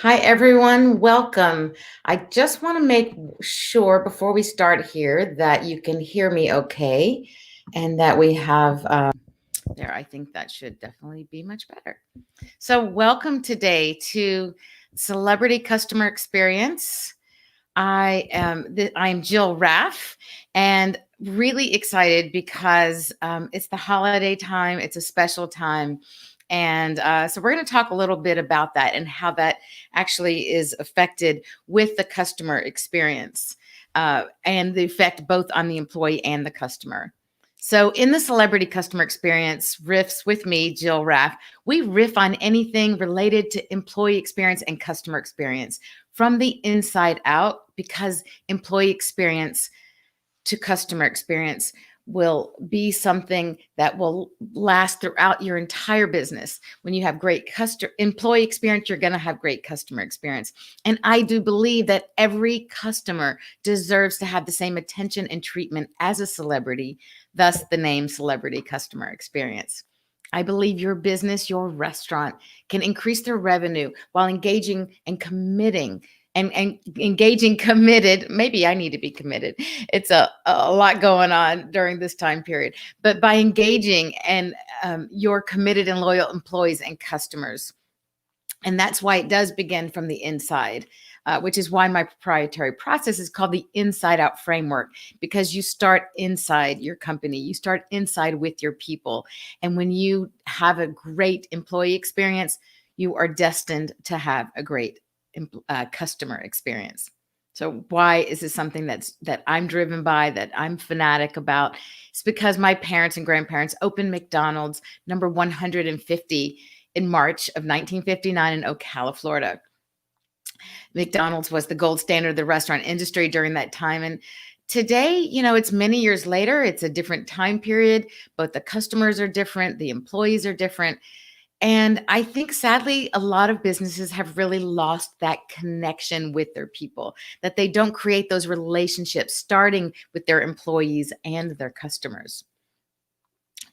Hi, everyone. Welcome. I just want to make sure before we start here that you can hear me okay and that we have there. I think that should definitely be much better. So, welcome today to Celebrity Customer Experience. I'm Jill Raff, and really excited because it's the holiday time. It's a special time, and so we're going to talk a little bit about that and how that actually is affected with the customer experience, and the effect both on the employee and the customer. So, in the celebrity customer experience riffs with me, Jill Raff, we riff on anything related to employee experience and customer experience from the inside out, because employee experience to customer experience will be something that will last throughout your entire business. When you have great customer employee experience, you're going to have great customer experience. And I do believe that every customer deserves to have the same attention and treatment as a celebrity, thus the name Celebrity Customer Experience. I believe your business, your restaurant can increase their revenue while engaging and committing and engaging committed. Maybe I need to be committed. It's a lot going on during this time period, but by engaging and your committed and loyal employees and customers. And that's why it does begin from the inside, which is why my proprietary process is called the inside out framework, because you start inside your company, you start inside with your people. And when you have a great employee experience, you are destined to have a great customer experience. So why is this something that I'm driven by, that I'm fanatic about? It's because my parents and grandparents opened McDonald's number 150 in March of 1959 in Ocala, Florida. McDonald's was the gold standard of the restaurant industry during that time. And today, it's many years later, it's a different time period, but the customers are different, the employees are different. And I think sadly, a lot of businesses have really lost that connection with their people, that they don't create those relationships starting with their employees and their customers.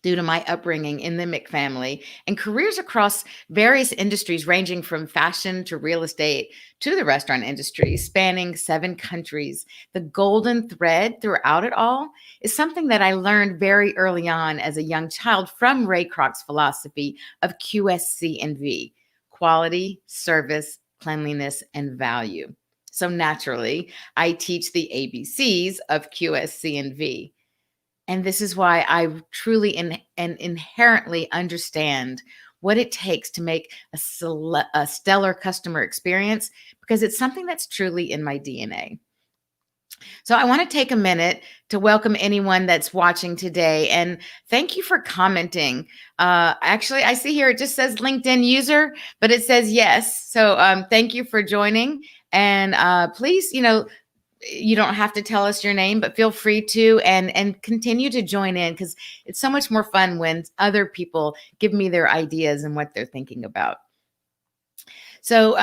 Due to my upbringing in the Mc family and careers across various industries, ranging from fashion to real estate to the restaurant industry, spanning 7 countries, the golden thread throughout it all is something that I learned very early on as a young child from Ray Kroc's philosophy of QSC and V: quality, service, cleanliness, and value. So naturally, I teach the ABCs of QSC and V. And this is why I truly and inherently understand what it takes to make a stellar customer experience, because it's something that's truly in my DNA. So I want to take a minute to welcome anyone that's watching today, and thank you for commenting. Actually, I see here it just says LinkedIn user, but it says yes. So thank you for joining, and please, you don't have to tell us your name, but feel free to and continue to join in, because it's so much more fun when other people give me their ideas and what they're thinking about. So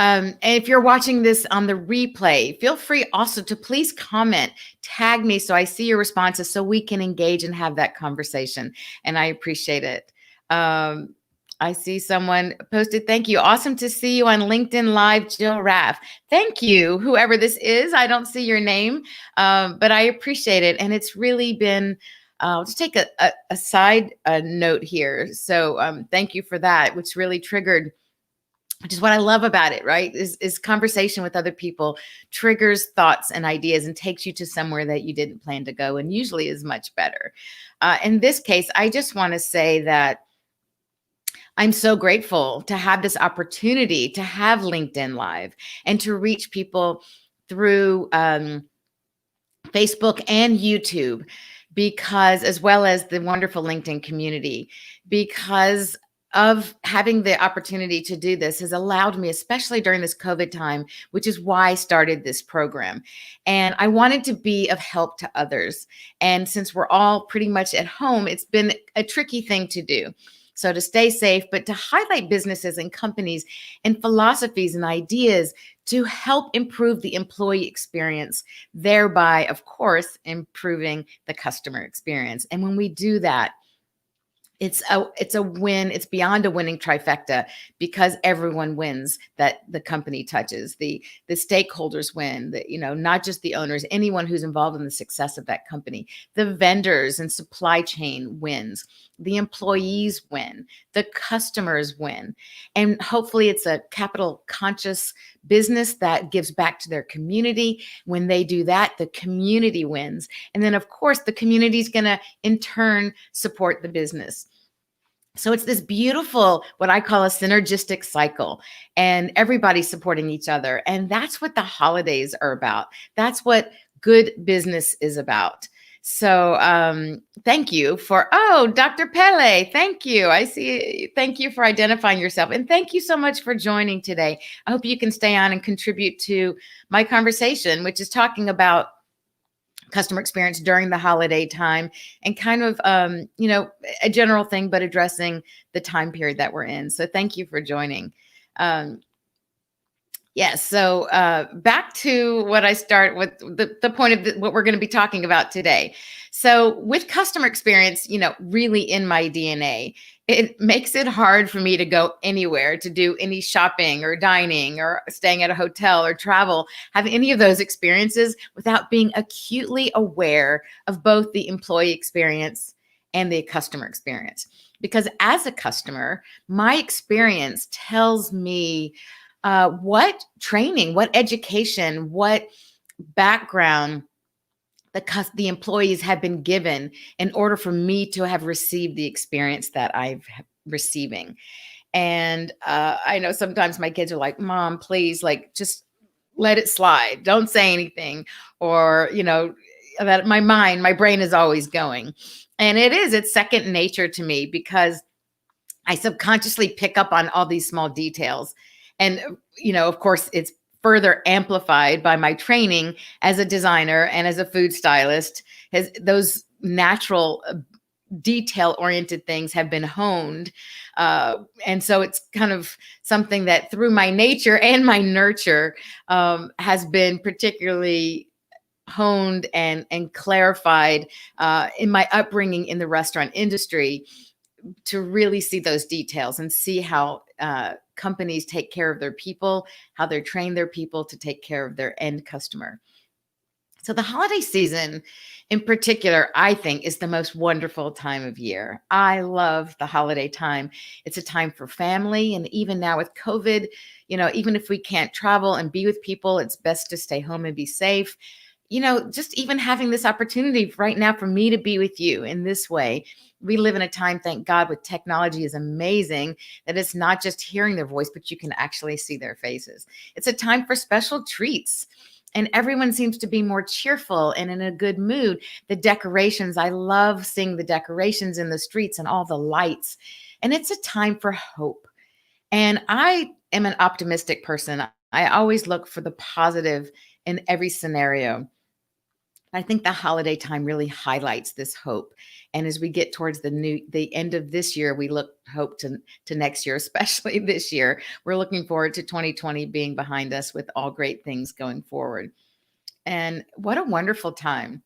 if you're watching this on the replay, feel free also to please comment, tag me so I see your responses so we can engage and have that conversation. And I appreciate it. I see someone posted, thank you. Awesome to see you on LinkedIn Live, Jill Raff. Thank you, whoever this is. I don't see your name, but I appreciate it. And it's really been, I'll just take a side note here. So thank you for that, which really triggered, which is what I love about it, right? Is conversation with other people triggers thoughts and ideas and takes you to somewhere that you didn't plan to go, and usually is much better. In this case, I just want to say that I'm so grateful to have this opportunity to have LinkedIn Live and to reach people through Facebook and YouTube, because as well as the wonderful LinkedIn community, because of having the opportunity to do this has allowed me, especially during this COVID time, which is why I started this program. And I wanted to be of help to others. And since we're all pretty much at home, it's been a tricky thing to do. So to stay safe, but to highlight businesses and companies and philosophies and ideas to help improve the employee experience, thereby, of course, improving the customer experience. And when we do that, It's a win. It's beyond a winning trifecta because everyone wins that the company touches. The stakeholders win, not just the owners, anyone who's involved in the success of that company. The vendors and supply chain wins. The employees win. The customers win. And hopefully it's a capital conscious business that gives back to their community. When they do that, the community wins. And then of course the community is going to in turn support the business. So it's this beautiful, what I call a synergistic cycle, and everybody's supporting each other. And that's what the holidays are about. That's what good business is about. So thank you Dr. Pele. Thank you. I see. Thank you for identifying yourself. And thank you so much for joining today. I hope you can stay on and contribute to my conversation, which is talking about customer experience during the holiday time and kind of, a general thing, but addressing the time period that we're in. So thank you for joining. Yes. So back to what I start with the point of what we're going to be talking about today. So with customer experience, really in my DNA, it makes it hard for me to go anywhere to do any shopping or dining or staying at a hotel or travel, have any of those experiences without being acutely aware of both the employee experience and the customer experience. Because as a customer, my experience tells me what training, what education, what background the employees have been given in order for me to have received the experience that I've receiving. And I know sometimes my kids are like, Mom, please, like, just let it slide. Don't say anything. Or, that my brain is always going. And it's second nature to me because I subconsciously pick up on all these small details. And, of course, it's further amplified by my training as a designer and as a food stylist. Those natural detail-oriented things have been honed. And so it's kind of something that through my nature and my nurture has been particularly honed and clarified in my upbringing in the restaurant industry, to really see those details and see how companies take care of their people, how they train their people to take care of their end customer. So the holiday season in particular, I think, is the most wonderful time of year. I love the holiday time. It's a time for family. And even now with COVID, even if we can't travel and be with people, it's best to stay home and be safe. Just even having this opportunity right now for me to be with you in this way. We live in a time, thank God, with technology is amazing, that it's not just hearing their voice, but you can actually see their faces. It's a time for special treats. And everyone seems to be more cheerful and in a good mood. The decorations, I love seeing the decorations in the streets and all the lights. And it's a time for hope. And I am an optimistic person. I always look for the positive in every scenario. I think the holiday time really highlights this hope. And as we get towards the end of this year, we hope to next year, especially this year. We're looking forward to 2020 being behind us with all great things going forward. And what a wonderful time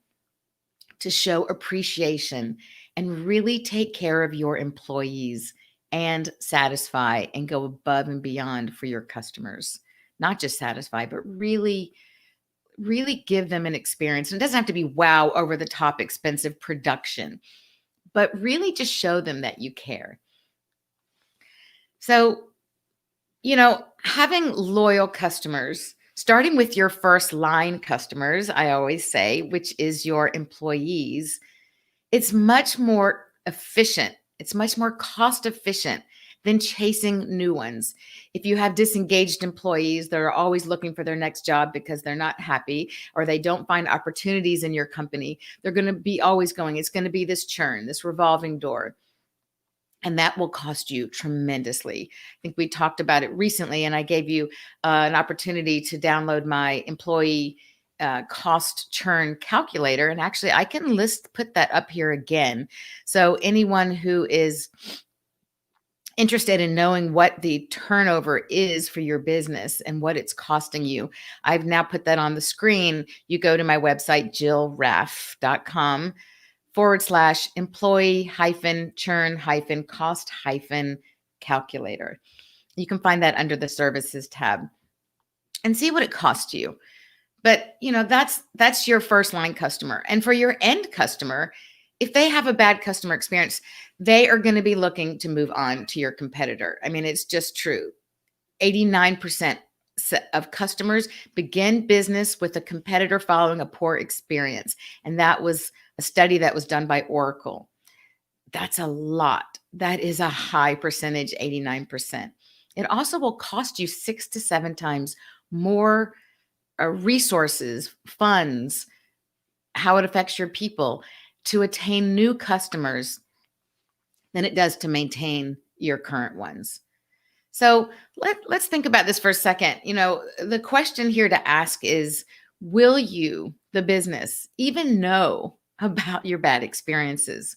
to show appreciation and really take care of your employees and satisfy and go above and beyond for your customers. Not just satisfy, but really give them an experience. And it doesn't have to be wow, over the top, expensive production, but really just show them that you care. So, having loyal customers, starting with your first line customers, I always say, which is your employees, it's much more efficient. It's much more cost efficient than chasing new ones. If you have disengaged employees that are always looking for their next job because they're not happy or they don't find opportunities in your company, they're going to be always going. It's going to be this churn, this revolving door. And that will cost you tremendously. I think we talked about it recently, and I gave you an opportunity to download my employee cost churn calculator. And actually, I can put that up here again. So anyone who is interested in knowing what the turnover is for your business and what it's costing you, I've now put that on the screen. You go to my website, jillraff.com / employee hyphen churn hyphen cost hyphen calculator. You can find that under the services tab and see what it costs you. But that's your first line customer. And for your end customer, if they have a bad customer experience, they are going to be looking to move on to your competitor. I mean, it's just true. 89% of customers begin business with a competitor following a poor experience. And that was a study that was done by Oracle. That's a lot. That is a high percentage, 89%. It also will cost you 6 to 7 times more resources, funds, how it affects your people to attain new customers than it does to maintain your current ones. So let's think about this for a second. The question here to ask is, will you, the business, even know about your bad experiences?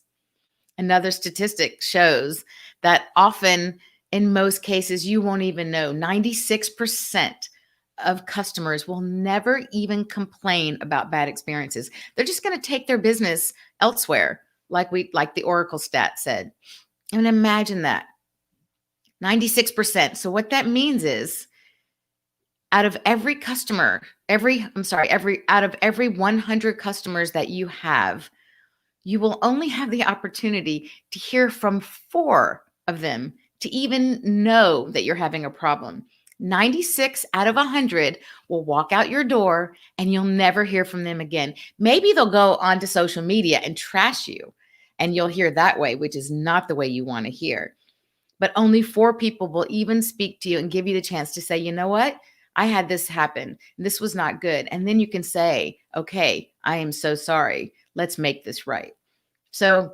Another statistic shows that often, in most cases, you won't even know. 96% of customers will never even complain about bad experiences. They're just going to take their business elsewhere, like the Oracle stat said. And imagine that. 96%. So what that means is, out of every 100 customers that you have, you will only have the opportunity to hear from 4 of them to even know that you're having a problem. 96 out of 100 will walk out your door and you'll never hear from them again. Maybe they'll go onto social media and trash you, and you'll hear that way, which is not the way you want to hear. But only 4 people will even speak to you and give you the chance to say, you know what? I had this happen. This was not good. And then you can say, okay, I am so sorry. Let's make this right. So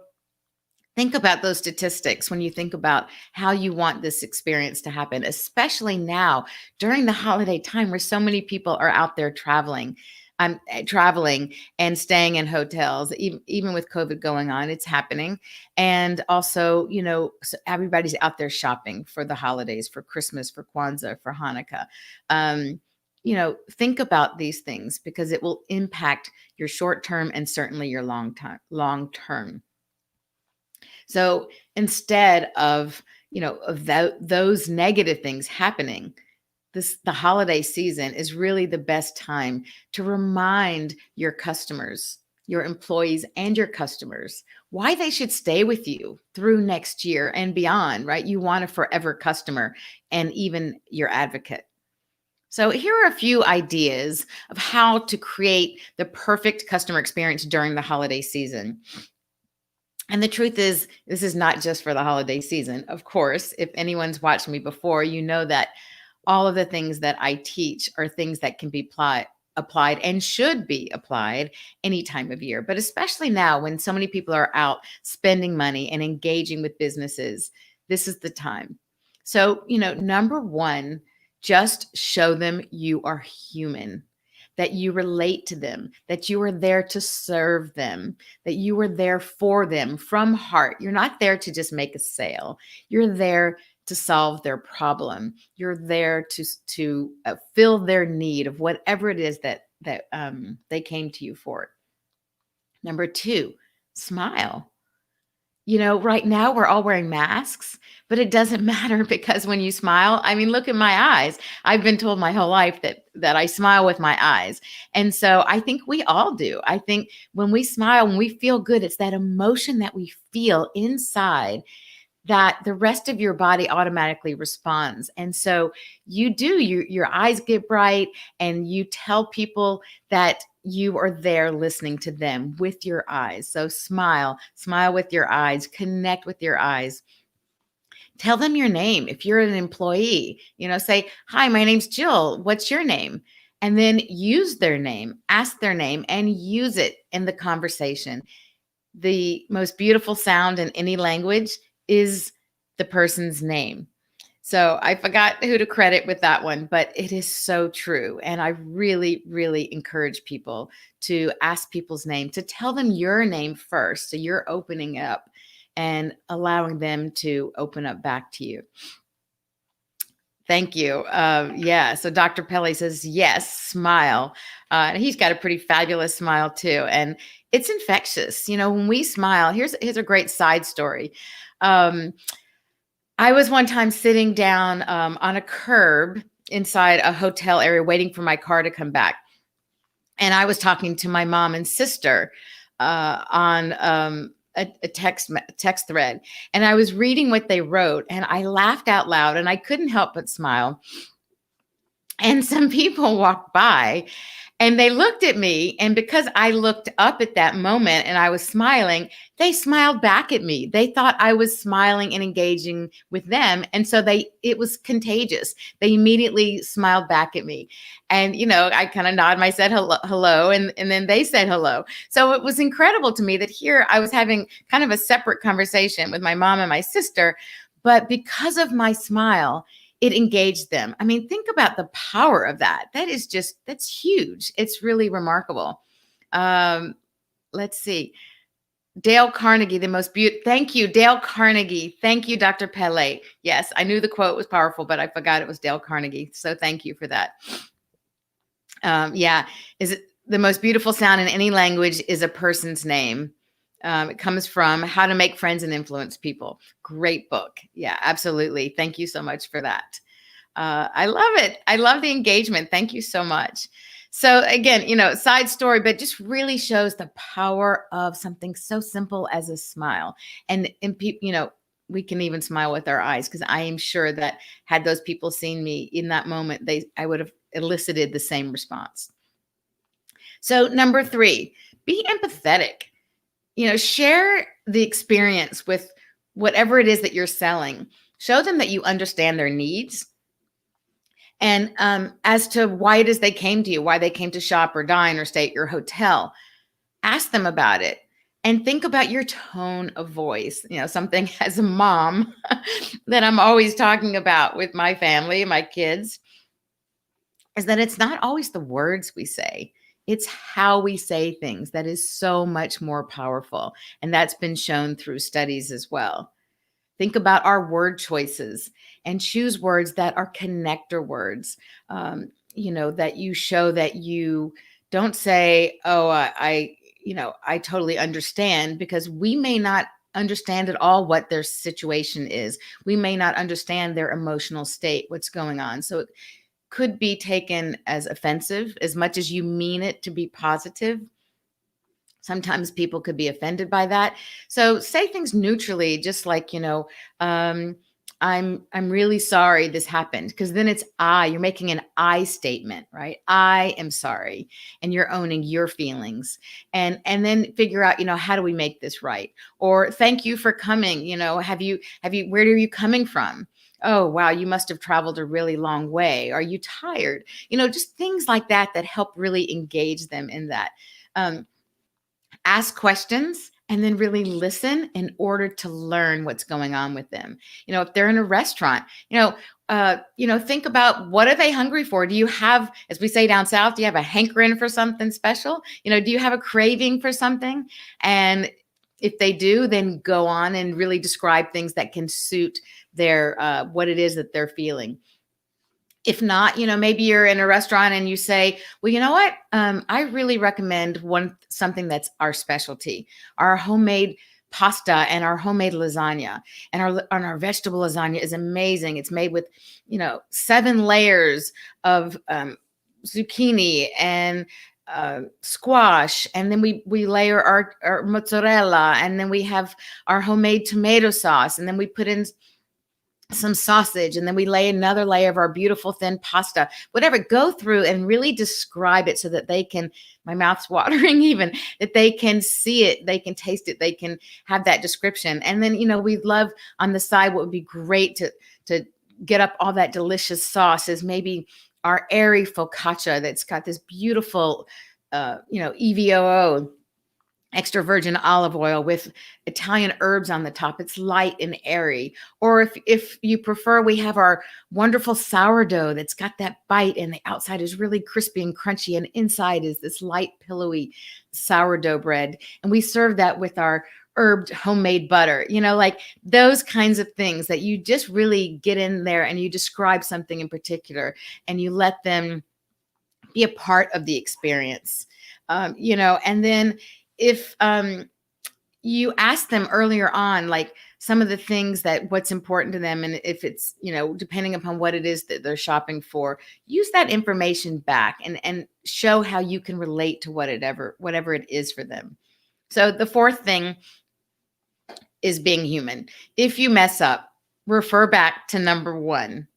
think about those statistics when you think about how you want this experience to happen, especially now during the holiday time where so many people are out there traveling and staying in hotels. Even with COVID going on, it's happening. And also, so everybody's out there shopping for the holidays, for Christmas, for Kwanzaa, for Hanukkah. Think about these things because it will impact your short term and certainly your long term. So instead of those negative things happening, the holiday season is really the best time to remind your customers, your employees, and your customers why they should stay with you through next year and beyond, right? You want a forever customer and even your advocate. So here are a few ideas of how to create the perfect customer experience during the holiday season. And the truth is, this is not just for the holiday season. Of course, if anyone's watched me before, you know that all of the things that I teach are things that can be applied and should be applied any time of year, but especially now when so many people are out spending money and engaging with businesses, this is the time. So, number 1, just show them you are human, that you relate to them, that you are there to serve them, that you are there for them from heart. You're not there to just make a sale. You're there to solve their problem. You're there to fill their need of whatever it is that they came to you for. Number 2, smile. Right now we're all wearing masks, but it doesn't matter because when you smile, I mean, look at my eyes. I've been told my whole life that I smile with my eyes. And so I think we all do. I think when we smile, when we feel good, it's that emotion that we feel inside that the rest of your body automatically responds. And so your eyes get bright and you tell people that you are there listening to them with your eyes. So smile with your eyes, connect with your eyes. Tell them your name. If you're an employee, say, hi, my name's Jill. What's your name? And then use their name, ask their name, and use it in the conversation. The most beautiful sound in any language is the person's name. So I forgot who to credit with that one, but it is so true. And I really, really encourage people to ask people's name, to tell them your name first. So you're opening up and allowing them to open up back to you. Thank you. So Dr. Pelly says, yes, smile. He's got a pretty fabulous smile too. And it's infectious. When we smile, here's a great side story. Um, I was one time sitting down on a curb inside a hotel area waiting for my car to come back. And I was talking to my mom and sister on a text thread. And I was reading what they wrote, and I laughed out loud, and I couldn't help but smile. And some people walked by and they looked at me. And because I looked up at that moment and I was smiling, they smiled back at me. They thought I was smiling and engaging with them. And so it was contagious. They immediately smiled back at me. And, I kind of nodded, I said hello, and then they said hello. So it was incredible to me that here I was having kind of a separate conversation with my mom and my sister. But because of my smile, it engaged them. I mean, think about the power of that. That's huge. It's really remarkable. Let's see. Dale Carnegie, the most beautiful. Thank you, Dale Carnegie. Thank you, Dr. Pele. Yes, I knew the quote was powerful, but I forgot it was Dale Carnegie. So thank you for that. Yeah. Is it the most beautiful sound in any language is a person's name. It comes from How to Make Friends and Influence People. Great book. Yeah, absolutely. Thank you so much for that. I love it. I love the engagement. Thank you so much. So again, side story, but just really shows the power of something so simple as a smile. And people, we can even smile with our eyes, because I am sure that had those people seen me in that moment, I would have elicited the same response. So number 3, be empathetic. Share the experience with whatever it is that you're selling. Show them that you understand their needs. And as to why it is they came to you, why they came to shop or dine or stay at your hotel, ask them about it. And think about your tone of voice. Something as a mom that I'm always talking about with my family, my kids, is that it's not always the words we say. It's how we say things that is so much more powerful. And that's been shown through studies as well. Think about our word choices and choose words that are connector words. That you show that you don't say, oh, I totally understand, because we may not understand at all what their situation is. We may not understand their emotional state, what's going on. So it could be taken as offensive as much as you mean it to be positive. Sometimes people could be offended by that. So say things neutrally, just like, I'm really sorry this happened, because then it's you're making an I statement, right? I am sorry. And you're owning your feelings, and then figure out, how do we make this right? Or thank you for coming. Where are you coming from? Oh, wow, you must have traveled a really long way. Are you tired? Just things like that help really engage them in that. Ask questions and then really listen in order to learn what's going on with them. If they're in a restaurant, think about, what are they hungry for? Do you have, as we say down south, do you have a hankering for something special? Do you have a craving for something? And if they do, then go on and really describe things that can suit their what it is that they're feeling. If not, maybe you're in a restaurant and you say, well, you know what? I really recommend something that's our specialty, our homemade pasta and our homemade lasagna. And our vegetable lasagna is amazing. It's made with, 7 layers of zucchini and squash. And then we layer our mozzarella, and then we have our homemade tomato sauce. And then we put in some sausage, and then we lay another layer of our beautiful thin pasta. Whatever, go through and really describe it so that they can, my mouth's watering even, that they can see it, they can taste it, they can have that description. And then, we love on the side, what would be great to get up all that delicious sauce is maybe our airy focaccia that's got this beautiful, EVOO, extra virgin olive oil with Italian herbs on the top. It's light and airy. Or if you prefer, we have our wonderful sourdough that's got that bite, and the outside is really crispy and crunchy, and inside is this light, pillowy sourdough bread. And we serve that with our herbed homemade butter, like those kinds of things that you just really get in there and you describe something in particular and you let them be a part of the experience. And then if you ask them earlier on, like some of the things that what's important to them, and if it's, depending upon what it is that they're shopping for, use that information back and show how you can relate to whatever it is for them. So the fourth thing is being human. If you mess up, refer back to number one.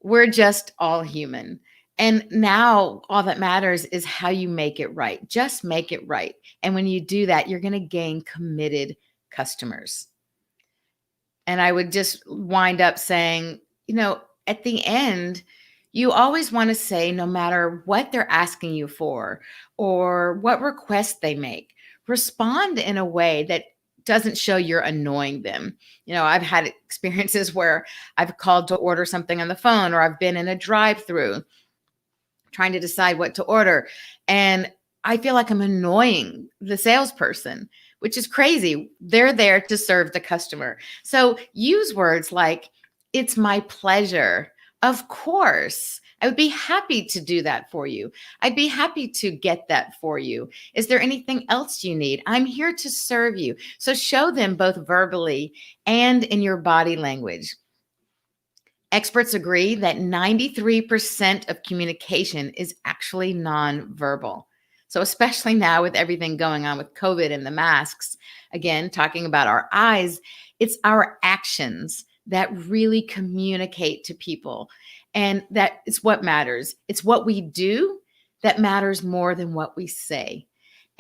We're just all human. And now all that matters is how you make it right. Just make it right. And when you do that, you're going to gain committed customers. And I would just wind up saying, at the end, you always want to say, no matter what they're asking you for or what request they make, respond in a way that doesn't show you're annoying them. I've had experiences where I've called to order something on the phone, or I've been in a drive-through trying to decide what to order, and I feel like I'm annoying the salesperson, which is crazy. They're there to serve the customer. So use words like, it's my pleasure. Of course, I would be happy to do that for you. I'd be happy to get that for you. Is there anything else you need? I'm here to serve you. So show them both verbally and in your body language. Experts agree that 93% of communication is actually nonverbal. So especially now with everything going on with COVID and the masks, again, talking about our eyes, it's our actions that really communicate to people. And that is what matters. It's what we do that matters more than what we say.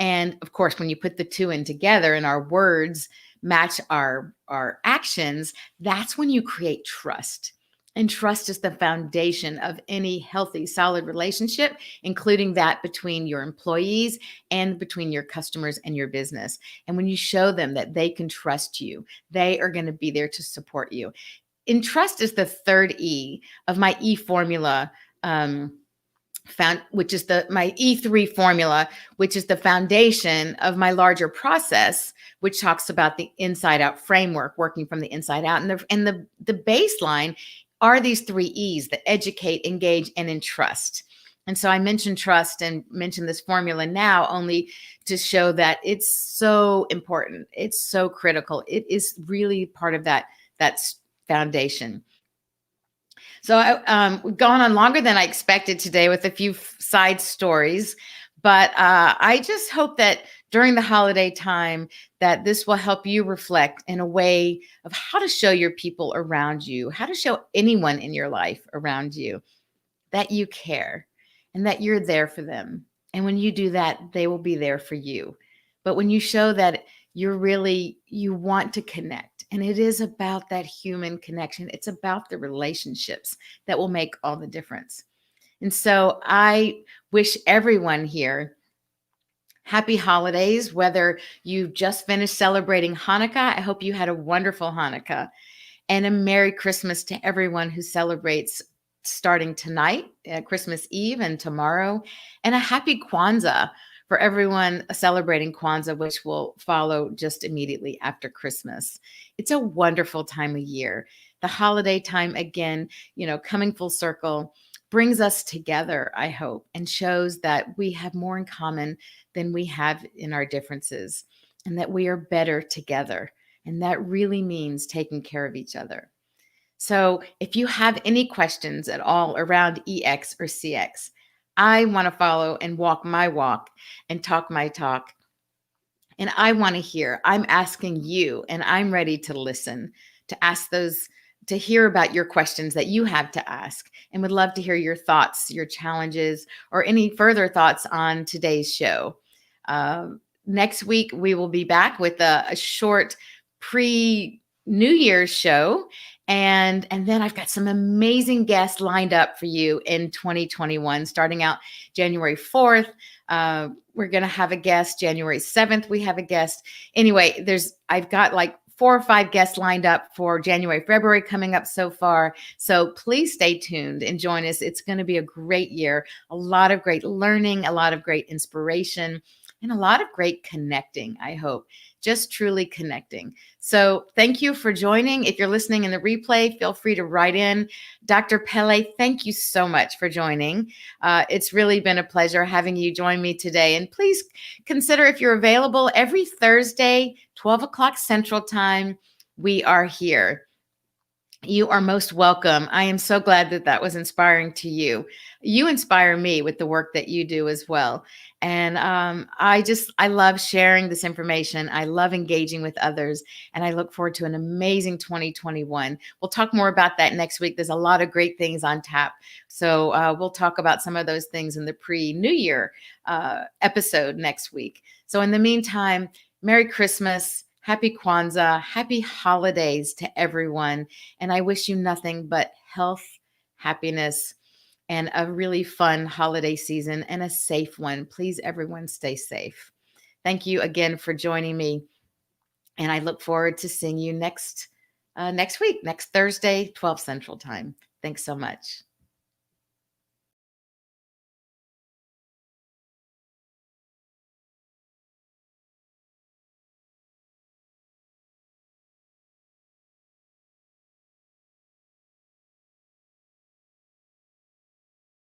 And of course, when you put the two in together and our words match our actions, that's when you create trust. And trust is the foundation of any healthy, solid relationship, including that between your employees and between your customers and your business. And when you show them that they can trust you, they are going to be there to support you. And trust is the third E of my E formula, which is my E3 formula, which is the foundation of my larger process, which talks about the inside out framework, working from the inside out. And the baseline are these three E's: that educate, engage, and entrust. And so I mentioned trust and mentioned this formula now only to show that it's so important. It's so critical. It is really part of that foundation. So we've gone on longer than I expected today with a few side stories, but I just hope that during the holiday time that this will help you reflect in a way of how to show your people around you, how to show anyone in your life around you that you care and that you're there for them. And when you do that, they will be there for you. But when you show that you want to connect, and it is about that human connection, it's about the relationships that will make all the difference. And so I wish everyone here happy holidays, whether you've just finished celebrating Hanukkah. I hope you had a wonderful Hanukkah, and a Merry Christmas to everyone who celebrates starting tonight, Christmas Eve, and tomorrow, and a happy Kwanzaa for everyone celebrating Kwanzaa, which will follow just immediately after Christmas. It's a wonderful time of year. The holiday time, again, coming full circle, brings us together, I hope, and shows that we have more in common than we have in our differences, and that we are better together. And that really means taking care of each other. So if you have any questions at all around EX or CX, I want to follow and walk my walk and talk my talk. And I want to hear. I'm asking you, and I'm ready to listen, to hear about your questions that you have to ask, and would love to hear your thoughts, your challenges, or any further thoughts on today's show. Next week, we will be back with a short pre-New Year's show. And then I've got some amazing guests lined up for you in 2021, starting out January 4th. We're going to have a guest. January 7th, we have a guest. Anyway, I've got like 4 or 5 guests lined up for January, February coming up so far. So please stay tuned and join us. It's going to be a great year, a lot of great learning, a lot of great inspiration, and a lot of great connecting, I hope, just truly connecting. So thank you for joining. If you're listening in the replay, feel free to write in. Dr. Pele, thank you so much for joining. It's really been a pleasure having you join me today. And please consider, if you're available, every Thursday, 12 o'clock Central Time, we are here. You are most welcome. I am so glad that that was inspiring to you. You inspire me with the work that you do as well. And I love sharing this information. I love engaging with others. And I look forward to an amazing 2021. We'll talk more about that next week. There's a lot of great things on tap. So we'll talk about some of those things in the pre-New Year episode next week. So in the meantime, Merry Christmas. Happy Kwanzaa, happy holidays to everyone. And I wish you nothing but health, happiness, and a really fun holiday season and a safe one. Please, everyone, stay safe. Thank you again for joining me. And I look forward to seeing you next week, next Thursday, 12 Central Time. Thanks so much.